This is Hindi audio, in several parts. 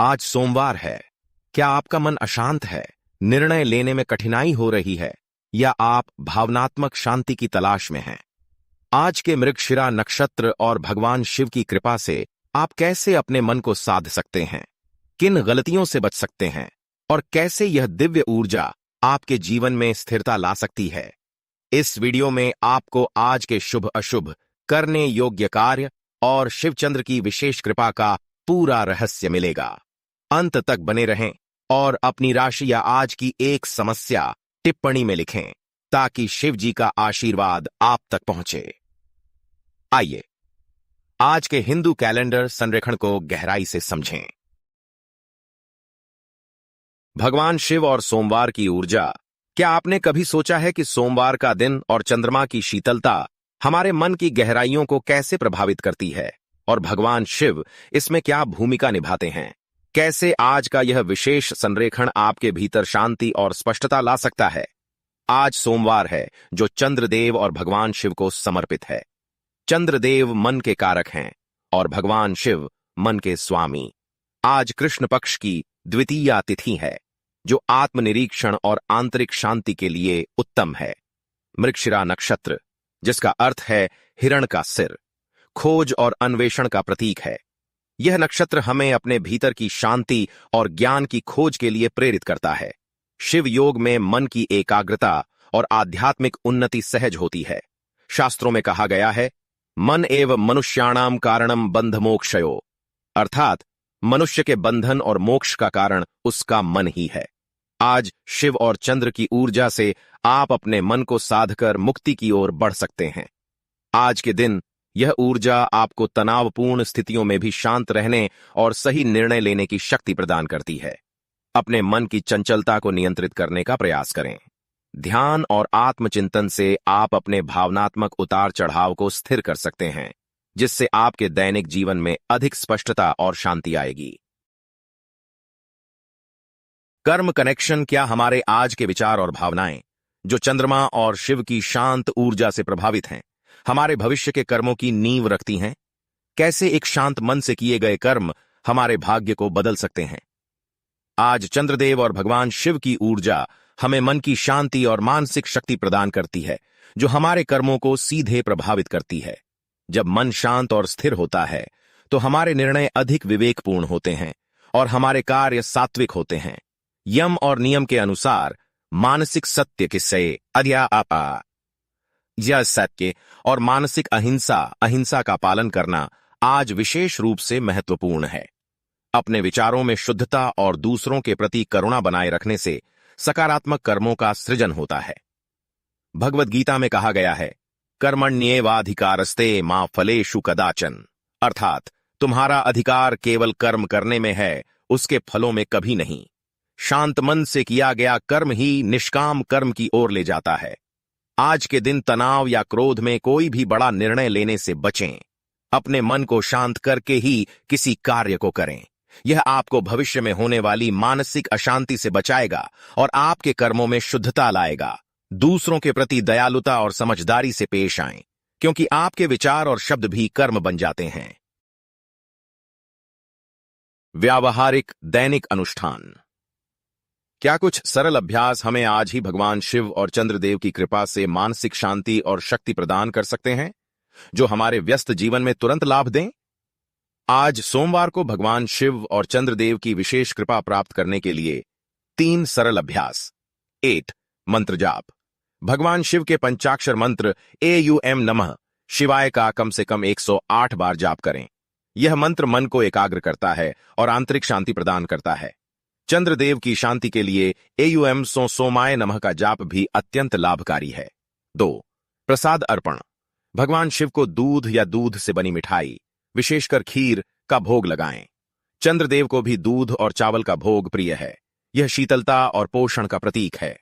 आज सोमवार है। क्या आपका मन अशांत है, निर्णय लेने में कठिनाई हो रही है, या आप भावनात्मक शांति की तलाश में हैं? आज के मृगशिरा नक्षत्र और भगवान शिव की कृपा से आप कैसे अपने मन को साध सकते हैं, किन गलतियों से बच सकते हैं और कैसे यह दिव्य ऊर्जा आपके जीवन में स्थिरता ला सकती है। इस वीडियो में आपको आज के शुभ अशुभ, करने योग्य कार्य और शिवचंद्र की विशेष कृपा का पूरा रहस्य मिलेगा। अंत तक बने रहें और अपनी राशि या आज की एक समस्या टिप्पणी में लिखें ताकि शिव जी का आशीर्वाद आप तक पहुंचे। आइए आज के हिंदू कैलेंडर संरेखण को गहराई से समझें। भगवान शिव और सोमवार की ऊर्जा। क्या आपने कभी सोचा है कि सोमवार का दिन और चंद्रमा की शीतलता हमारे मन की गहराइयों को कैसे प्रभावित करती है और भगवान शिव इसमें क्या भूमिका निभाते हैं? कैसे आज का यह विशेष संरेखण आपके भीतर शांति और स्पष्टता ला सकता है? आज सोमवार है जो चंद्रदेव और भगवान शिव को समर्पित है। चंद्रदेव मन के कारक हैं और भगवान शिव मन के स्वामी। आज कृष्ण पक्ष की द्वितीया तिथि है जो आत्मनिरीक्षण और आंतरिक शांति के लिए उत्तम है। मृगशिरा नक्षत्र, जिसका अर्थ है हिरण का सिर, खोज और अन्वेषण का प्रतीक है। यह नक्षत्र हमें अपने भीतर की शांति और ज्ञान की खोज के लिए प्रेरित करता है। शिव योग में मन की एकाग्रता और आध्यात्मिक उन्नति सहज होती है। शास्त्रों में कहा गया है, मन एव मनुष्याणाम कारणम बंध मोक्षयो, अर्थात मनुष्य के बंधन और मोक्ष का कारण उसका मन ही है। आज शिव और चंद्र की ऊर्जा से आप अपने मन को साधकर मुक्ति की ओर बढ़ सकते हैं। आज के दिन यह ऊर्जा आपको तनावपूर्ण स्थितियों में भी शांत रहने और सही निर्णय लेने की शक्ति प्रदान करती है। अपने मन की चंचलता को नियंत्रित करने का प्रयास करें। ध्यान और आत्मचिंतन से आप अपने भावनात्मक उतार चढ़ाव को स्थिर कर सकते हैं, जिससे आपके दैनिक जीवन में अधिक स्पष्टता और शांति आएगी। कर्म कनेक्शन। क्या हमारे आज के विचार और भावनाएं, जो चंद्रमा और शिव की शांत ऊर्जा से प्रभावित हैं, हमारे भविष्य के कर्मों की नींव रखती हैं? कैसे एक शांत मन से किए गए कर्म हमारे भाग्य को बदल सकते हैं? आज चंद्रदेव और भगवान शिव की ऊर्जा हमें मन की शांति और मानसिक शक्ति प्रदान करती है, जो हमारे कर्मों को सीधे प्रभावित करती है। जब मन शांत और स्थिर होता है तो हमारे निर्णय अधिक विवेकपूर्ण होते हैं और हमारे कार्य सात्विक होते हैं। यम और नियम के अनुसार मानसिक सत्य किससे अध्यापा यह सत्य और मानसिक अहिंसा का पालन करना आज विशेष रूप से महत्वपूर्ण है। अपने विचारों में शुद्धता और दूसरों के प्रति करुणा बनाए रखने से सकारात्मक कर्मों का सृजन होता है। भगवद गीता में कहा गया है, कर्मण्येवाधिकारस्ते मा फलेषु कदाचन, अर्थात तुम्हारा अधिकार केवल कर्म करने में है, उसके फलों में कभी नहीं। शांत मन से किया गया कर्म ही निष्काम कर्म की ओर ले जाता है। आज के दिन तनाव या क्रोध में कोई भी बड़ा निर्णय लेने से बचें। अपने मन को शांत करके ही किसी कार्य को करें। यह आपको भविष्य में होने वाली मानसिक अशांति से बचाएगा और आपके कर्मों में शुद्धता लाएगा। दूसरों के प्रति दयालुता और समझदारी से पेश आएं, क्योंकि आपके विचार और शब्द भी कर्म बन जाते हैं। व्यावहारिक दैनिक अनुष्ठान। क्या कुछ सरल अभ्यास हमें आज ही भगवान शिव और चंद्रदेव की कृपा से मानसिक शांति और शक्ति प्रदान कर सकते हैं, जो हमारे व्यस्त जीवन में तुरंत लाभ दें? आज सोमवार को भगवान शिव और चंद्रदेव की विशेष कृपा प्राप्त करने के लिए 3 सरल अभ्यास। 8 मंत्र जाप। भगवान शिव के पंचाक्षर मंत्र एयूएम नमः शिवाय का कम से कम 108 बार जाप करें। यह मंत्र मन को एकाग्र करता है और आंतरिक शांति प्रदान करता है। चंद्रदेव की शांति के लिए एयूएम सोमाय नमः का जाप भी अत्यंत लाभकारी है। 2 प्रसाद अर्पण। भगवान शिव को दूध या दूध से बनी मिठाई, विशेषकर खीर का भोग लगाएं। चंद्रदेव को भी दूध और चावल का भोग प्रिय है। यह शीतलता और पोषण का प्रतीक है।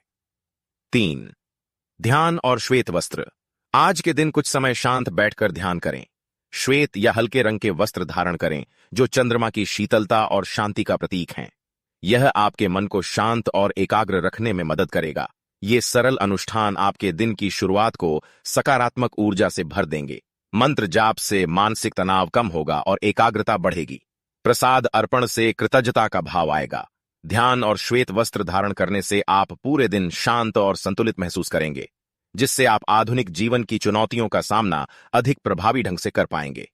3 ध्यान और श्वेत वस्त्र। आज के दिन कुछ समय शांत बैठकर ध्यान करें। श्वेत या हल्के रंग के वस्त्र धारण करें, जो चंद्रमा की शीतलता और शांति का प्रतीक हैं। यह आपके मन को शांत और एकाग्र रखने में मदद करेगा। ये सरल अनुष्ठान आपके दिन की शुरुआत को सकारात्मक ऊर्जा से भर देंगे। मंत्र जाप से मानसिक तनाव कम होगा और एकाग्रता बढ़ेगी। प्रसाद अर्पण से कृतज्ञता का भाव आएगा। ध्यान और श्वेत वस्त्र धारण करने से आप पूरे दिन शांत और संतुलित महसूस करेंगे, जिससे आप आधुनिक जीवन की चुनौतियों का सामना अधिक प्रभावी ढंग से कर पाएंगे।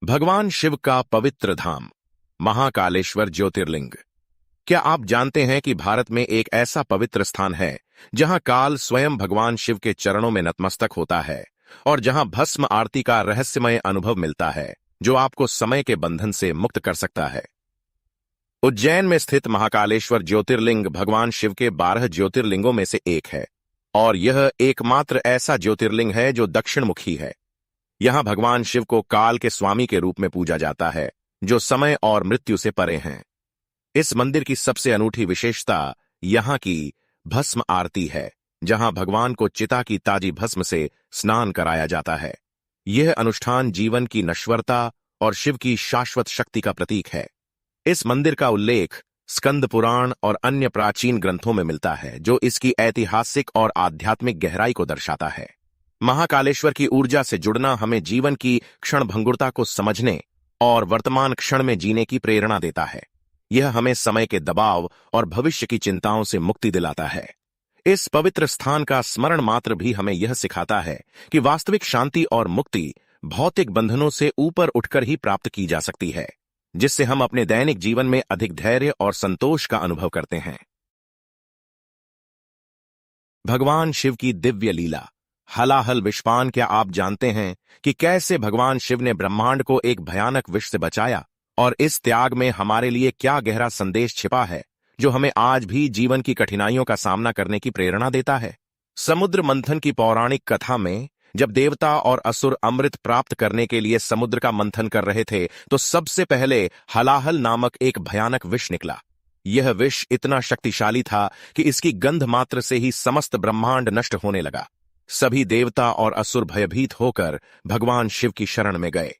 भगवान शिव का पवित्र धाम महाकालेश्वर ज्योतिर्लिंग। क्या आप जानते हैं कि भारत में एक ऐसा पवित्र स्थान है जहां काल स्वयं भगवान शिव के चरणों में नतमस्तक होता है और जहां भस्म आरती का रहस्यमय अनुभव मिलता है जो आपको समय के बंधन से मुक्त कर सकता है। उज्जैन में स्थित महाकालेश्वर ज्योतिर्लिंग भगवान शिव के 12 ज्योतिर्लिंगों में से एक है और यह एकमात्र ऐसा ज्योतिर्लिंग है जो दक्षिणमुखी है। यहां भगवान शिव को काल के स्वामी के रूप में पूजा जाता है जो समय और मृत्यु से परे हैं। इस मंदिर की सबसे अनूठी विशेषता यहां की भस्म आरती है, जहां भगवान को चिता की ताजी भस्म से स्नान कराया जाता है। यह अनुष्ठान जीवन की नश्वरता और शिव की शाश्वत शक्ति का प्रतीक है। इस मंदिर का उल्लेख स्कंद पुराण और अन्य प्राचीन ग्रंथों में मिलता है जो इसकी ऐतिहासिक और आध्यात्मिक गहराई को दर्शाता है। महाकालेश्वर की ऊर्जा से जुड़ना हमें जीवन की क्षणभंगुरता को समझने और वर्तमान क्षण में जीने की प्रेरणा देता है। यह हमें समय के दबाव और भविष्य की चिंताओं से मुक्ति दिलाता है। इस पवित्र स्थान का स्मरण मात्र भी हमें यह सिखाता है कि वास्तविक शांति और मुक्ति भौतिक बंधनों से ऊपर उठकर ही प्राप्त की जा सकती है, जिससे हम अपने दैनिक जीवन में अधिक धैर्य और संतोष का अनुभव करते हैं। भगवान शिव की दिव्य लीला हलाहल विषपान। क्या आप जानते हैं कि कैसे भगवान शिव ने ब्रह्मांड को एक भयानक विष से बचाया और इस त्याग में हमारे लिए क्या गहरा संदेश छिपा है जो हमें आज भी जीवन की कठिनाइयों का सामना करने की प्रेरणा देता है। समुद्र मंथन की पौराणिक कथा में जब देवता और असुर अमृत प्राप्त करने के लिए समुद्र का मंथन कर रहे थे तो सबसे पहले हलाहल नामक एक भयानक विष निकला। यह विष इतना शक्तिशाली था कि इसकी गंध मात्र से ही समस्त ब्रह्मांड नष्ट होने लगा। सभी देवता और असुर भयभीत होकर भगवान शिव की शरण में गए।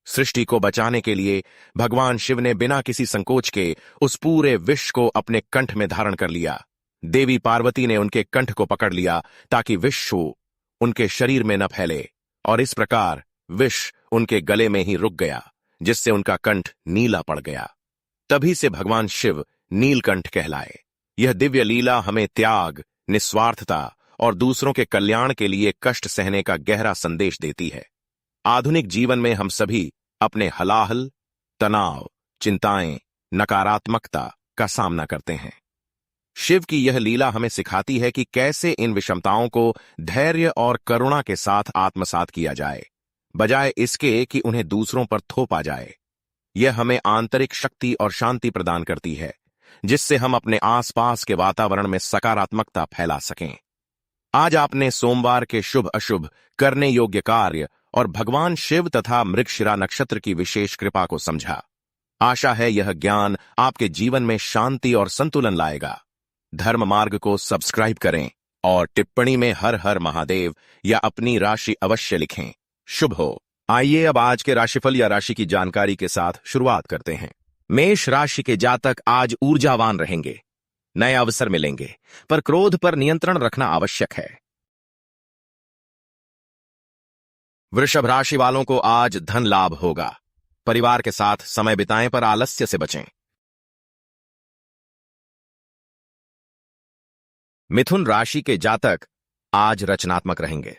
सृष्टि को बचाने के लिए भगवान शिव ने बिना किसी संकोच के उस पूरे विष को अपने कंठ में धारण कर लिया। देवी पार्वती ने उनके कंठ को पकड़ लिया ताकि विष उनके शरीर में न फैले और इस प्रकार विष उनके गले में ही रुक गया, जिससे उनका कंठ नीला पड़ गया। तभी से भगवान शिव नीलकंठ कहलाए। यह दिव्य लीला हमें त्याग, निस्वार्थता और दूसरों के कल्याण के लिए कष्ट सहने का गहरा संदेश देती है। आधुनिक जीवन में हम सभी अपने हलाहल, तनाव, चिंताएं, नकारात्मकता का सामना करते हैं। शिव की यह लीला हमें सिखाती है कि कैसे इन विषमताओं को धैर्य और करुणा के साथ आत्मसात किया जाए, बजाय इसके कि उन्हें दूसरों पर थोपा जाए। यह हमें आंतरिक शक्ति और शांति प्रदान करती है, जिससे हम अपने आसपास के वातावरण में सकारात्मकता फैला सकें। आज आपने सोमवार के शुभ अशुभ, करने योग्य कार्य और भगवान शिव तथा मृगशिरा नक्षत्र की विशेष कृपा को समझा। आशा है यह ज्ञान आपके जीवन में शांति और संतुलन लाएगा। धर्म मार्ग को सब्सक्राइब करें और टिप्पणी में हर हर महादेव या अपनी राशि अवश्य लिखें। शुभ हो। आइए अब आज के राशिफल या राशि की जानकारी के साथ शुरुआत करते हैं। मेष राशि के जातक आज ऊर्जावान रहेंगे, नए अवसर मिलेंगे, पर क्रोध पर नियंत्रण रखना आवश्यक है। वृषभ राशि वालों को आज धन लाभ होगा। परिवार के साथ समय बिताएं पर आलस्य से बचें। मिथुन राशि के जातक आज रचनात्मक रहेंगे।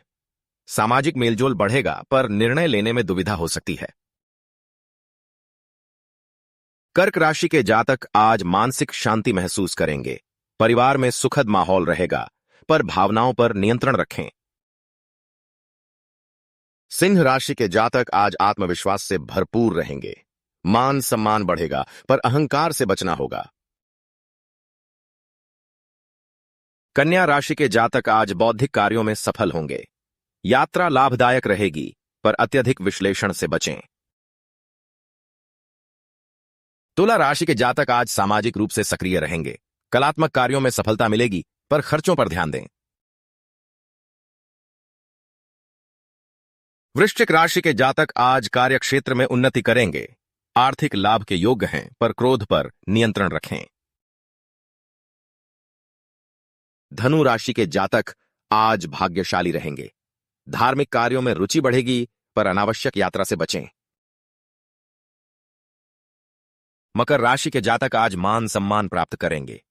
सामाजिक मेलजोल बढ़ेगा पर निर्णय लेने में दुविधा हो सकती है। कर्क राशि के जातक आज मानसिक शांति महसूस करेंगे। परिवार में सुखद माहौल रहेगा पर भावनाओं पर नियंत्रण रखें। सिंह राशि के जातक आज आत्मविश्वास से भरपूर रहेंगे। मान सम्मान बढ़ेगा पर अहंकार से बचना होगा। कन्या राशि के जातक आज बौद्धिक कार्यों में सफल होंगे। यात्रा लाभदायक रहेगी पर अत्यधिक विश्लेषण से बचें। तुला राशि के जातक आज सामाजिक रूप से सक्रिय रहेंगे। कलात्मक कार्यों में सफलता मिलेगी पर खर्चों पर ध्यान दें। वृश्चिक राशि के जातक आज कार्यक्षेत्र में उन्नति करेंगे। आर्थिक लाभ के योग्य हैं पर क्रोध पर नियंत्रण रखें। धनु राशि के जातक आज भाग्यशाली रहेंगे। धार्मिक कार्यों में रुचि बढ़ेगी पर अनावश्यक यात्रा से बचें। मकर राशि के जातक आज मान सम्मान प्राप्त करेंगे।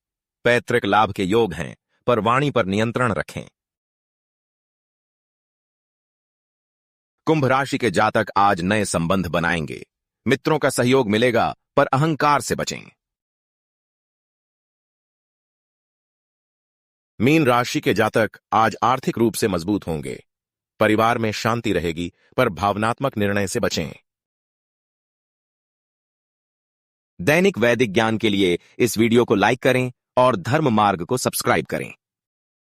पैतृक लाभ के योग हैं, पर वाणी पर नियंत्रण रखें। कुंभ राशि के जातक आज नए संबंध बनाएंगे। मित्रों का सहयोग मिलेगा, पर अहंकार से बचें। मीन राशि के जातक आज आर्थिक रूप से मजबूत होंगे। परिवार में शांति रहेगी, पर भावनात्मक निर्णय से बचें। दैनिक वैदिक ज्ञान के लिए इस वीडियो को लाइक करें और धर्म मार्ग को सब्सक्राइब करें।